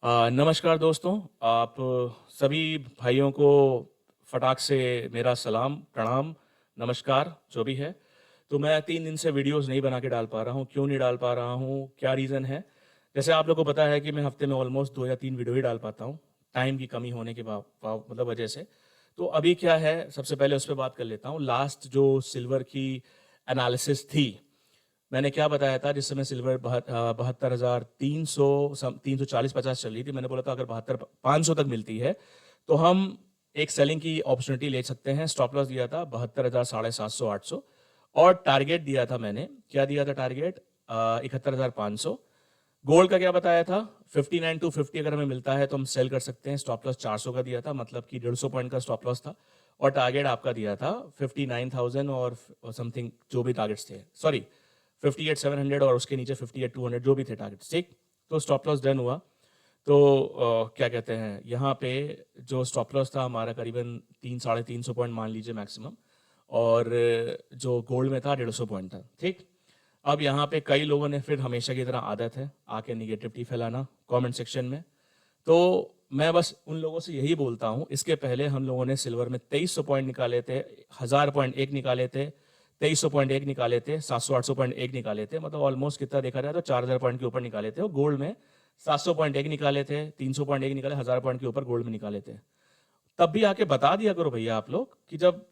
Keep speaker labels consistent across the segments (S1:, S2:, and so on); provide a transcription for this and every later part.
S1: नमस्कार दोस्तों। आप सभी भाइयों को फटाक से मेरा सलाम, प्रणाम, नमस्कार जो भी है। तो मैं 3 दिन से वीडियोस नहीं बना के डाल पा रहा हूँ। क्यों नहीं डाल पा रहा हूँ, क्या रीज़न है? जैसे आप लोगों को पता है कि मैं हफ्ते में ऑलमोस्ट 2 या 3 वीडियो ही डाल पाता हूँ, टाइम की कमी होने के मतलब वजह से। तो अभी क्या है, सबसे पहले उस पे बात कर लेता हूँ। लास्ट जो सिल्वर की एनालिसिस थी, मैंने क्या बताया था? जिस समय सिल्वर 72,300 340-50 चल रही थी, मैंने बोला था अगर 72,500 तक मिलती है तो हम एक सेलिंग की अपॉर्चुनिटी ले सकते हैं। स्टॉप लॉस दिया था 72,000, 750, 800 और टारगेट दिया था मैंने, क्या दिया था टारगेट? 71,500। गोल्ड का क्या बताया था? 59 टू 50 अगर हमें मिलता है तो हम सेल कर सकते हैं। स्टॉप लॉस 400 का दिया था, मतलब कि 150 पॉइंट का स्टॉप लॉस था। और टारगेट आपका दिया था 59,000 और समथिंग जो भी टारगेट्स थे, सॉरी 58,700 और उसके नीचे 58,200 जो भी थे टारगेट्स, ठीक। तो स्टॉप लॉस डन हुआ। तो क्या कहते हैं, यहाँ पे जो स्टॉप लॉस था हमारा करीबन 300-350 पॉइंट मान लीजिए मैक्सिमम, और जो गोल्ड में था 150 पॉइंट था, ठीक। अब यहाँ पे कई लोगों ने, फिर हमेशा की तरह आदत है आके निगेटिविटी फैलाना कमेंट सेक्शन में। तो मैं बस उन लोगों से यही बोलता हूँ, इसके पहले हम लोगों ने सिल्वर में 2300 पॉइंट निकाले थे, 1000 पॉइंट एक निकाले थे, 2300 पॉइंट एक निकाले थे, 700-800 पॉइंट एक निकाले थे, मतलब ऑलमोस्ट कितना देखा जाए तो 4000 पॉइंट के ऊपर निकाले थे। और गोल्ड में 700 पॉइंट एक निकाले थे, 300 पॉइंट एक निकाले, 1000 पॉइंट के ऊपर गोल्ड में निकाले थे। तब भी आके बता दिया करो भैया आप लोग कि जब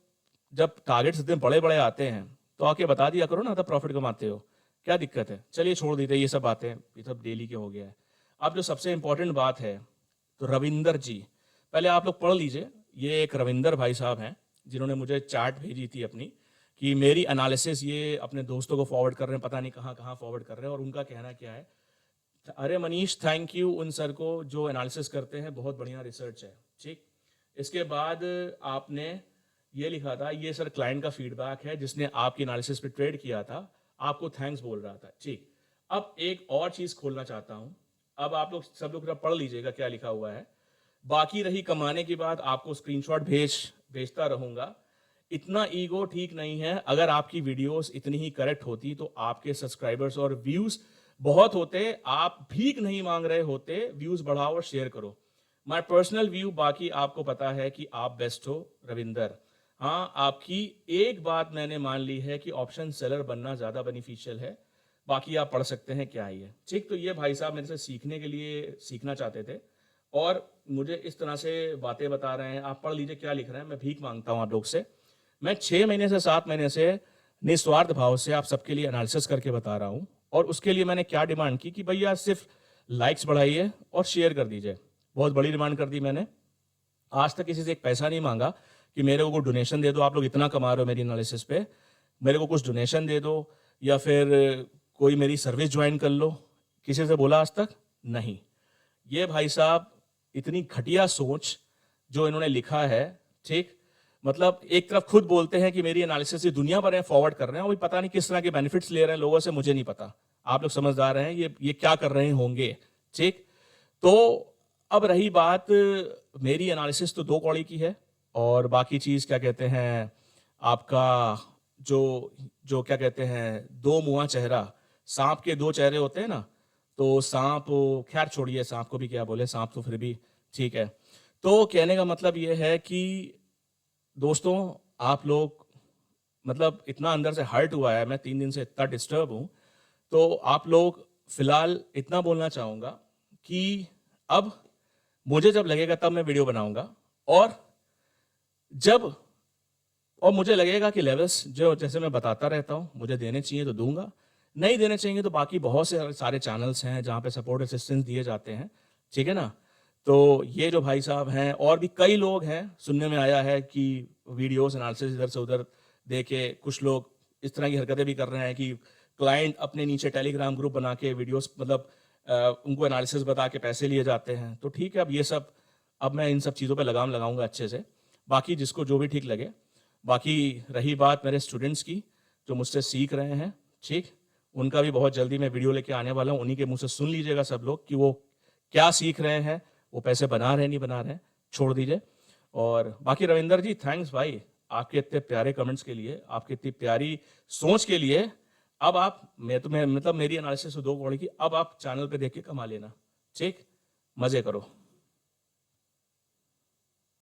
S1: जब टारगेट्स इतने बड़े बड़े आते हैं तो आके बता दिया करो ना, तब प्रॉफिट कमाते हो। क्या दिक्कत है? चलिए छोड़ दीजिए ये सब बातें, ये सब डेली के हो गया है। अब जो सबसे इंपॉर्टेंट बात है, तो रविंदर जी, पहले आप लोग पढ़ लीजिए। ये एक रविंदर भाई साहब हैं जिन्होंने मुझे चैट भेजी थी अपनी, कि मेरी एनालिसिस ये अपने दोस्तों को फॉरवर्ड कर रहे हैं, पता नहीं कहाँ कहाँ फॉरवर्ड कर रहे हैं, और उनका कहना क्या है। अरे मनीष, थैंक यू उन सर को जो एनालिसिस करते हैं, बहुत बढ़िया रिसर्च है, ठीक। इसके बाद आपने ये लिखा था, ये सर क्लाइंट का फीडबैक है जिसने आपकी एनालिसिस पे ट्रेड किया था, आपको थैंक्स बोल रहा था, ठीक। अब एक और चीज खोलना चाहता हूं। अब आप लोग सब लोग पढ़ लीजिएगा क्या लिखा हुआ है। बाकी रही कमाने की बात, आपको स्क्रीनशॉट भेजता रहूंगा। इतना ईगो ठीक नहीं है। अगर आपकी वीडियोस इतनी ही करेक्ट होती तो आपके सब्सक्राइबर्स और व्यूज बहुत होते। आप भीख नहीं मांग रहे होते, व्यूज बढ़ाओ और शेयर करो। माय पर्सनल व्यू, बाकी आपको पता है कि आप बेस्ट हो रविंदर। हाँ, आपकी एक बात मैंने मान ली है कि ऑप्शन सेलर बनना ज्यादा बेनिफिशियल है। बाकी आप पढ़ सकते हैं क्या ही है, ठीक। तो ये भाई साहब मेरे से सीखने के लिए सीखना चाहते थे और मुझे इस तरह से बातें बता रहे हैं। आप पढ़ लीजिए क्या लिख रहे हैं। मैं भीख मांगता हूं आप लोग से। मैं 6 महीने से 7 महीने से निस्वार्थ भाव से आप सबके लिए एनालिसिस करके बता रहा हूं। और उसके लिए मैंने क्या डिमांड की कि भैया सिर्फ लाइक्स बढ़ाइए और शेयर कर दीजिए। बहुत बड़ी डिमांड कर दी मैंने। आज तक किसी से एक पैसा नहीं मांगा कि मेरे को डोनेशन दे दो, आप लोग इतना कमा रहे हो मेरी एनालिसिस पे, मेरे को कुछ डोनेशन दे दो, या फिर कोई मेरी सर्विस ज्वाइन कर लो। किसी से बोला आज तक? नहीं। ये भाई साहब इतनी घटिया सोच जो इन्होंने लिखा है, ठीक। मतलब एक तरफ खुद बोलते हैं कि मेरी एनालिसिस दुनिया भर में फॉरवर्ड कर रहे हैं, और पता नहीं किस तरह के बेनिफिट्स ले रहे हैं लोगों से, मुझे नहीं पता। आप लोग समझदार हैं, ये क्या कर रहे होंगे, ठीक। तो अब रही बात, मेरी एनालिसिस तो दो कौड़ी की है, और बाकी चीज क्या कहते हैं आपका, जो जो क्या कहते हैं, दो मुंहा चेहरा, सांप के दो चेहरे होते हैं ना, तो सांप, खैर छोड़िए सांप को भी क्या बोले, सांप तो फिर भी ठीक है। तो कहने का मतलब ये है कि दोस्तों, आप लोग, मतलब इतना अंदर से हर्ट हुआ है, मैं 3 दिन से इतना डिस्टर्ब हूं। तो आप लोग, फिलहाल इतना बोलना चाहूंगा कि अब मुझे जब लगेगा तब मैं वीडियो बनाऊंगा, और जब और मुझे लगेगा कि लेवल्स जो जैसे मैं बताता रहता हूं मुझे देने चाहिए तो दूंगा, नहीं देने चाहिए तो बाकी बहुत से सारे चैनल्स हैं जहां पे सपोर्ट असिस्टेंस दिए जाते हैं, ठीक है ना। तो ये जो भाई साहब हैं, और भी कई लोग हैं, सुनने में आया है कि वीडियोस एनालिसिस इधर से उधर देके कुछ लोग इस तरह की हरकतें भी कर रहे हैं कि क्लाइंट अपने नीचे टेलीग्राम ग्रुप बना के वीडियोस, मतलब उनको एनालिसिस बता के पैसे लिए जाते हैं। तो ठीक है, अब ये सब, अब मैं इन सब चीज़ों पे लगाम लगाऊंगा अच्छे से। बाकी जिसको जो भी ठीक लगे। बाकी रही बात मेरे स्टूडेंट्स की जो मुझसे सीख रहे हैं, ठीक, उनका भी बहुत जल्दी मैं वीडियो लेके आने वाला हूँ। उन्हीं के मुंह से सुन लीजिएगा सब लोग कि वो क्या सीख रहे हैं, वो पैसे बना रहे हैं नहीं बना रहे हैं, छोड़ दीजिए। और बाकी रविंदर जी, थैंक्स भाई, आपके इतने प्यारे कमेंट्स के लिए, आपकी इतनी प्यारी सोच के लिए। अब आप, मैं मतलब मेरी एनालिसिस दो कौड़ी की, अब आप चैनल पे देख के कमा लेना, ठीक। मज़े करो।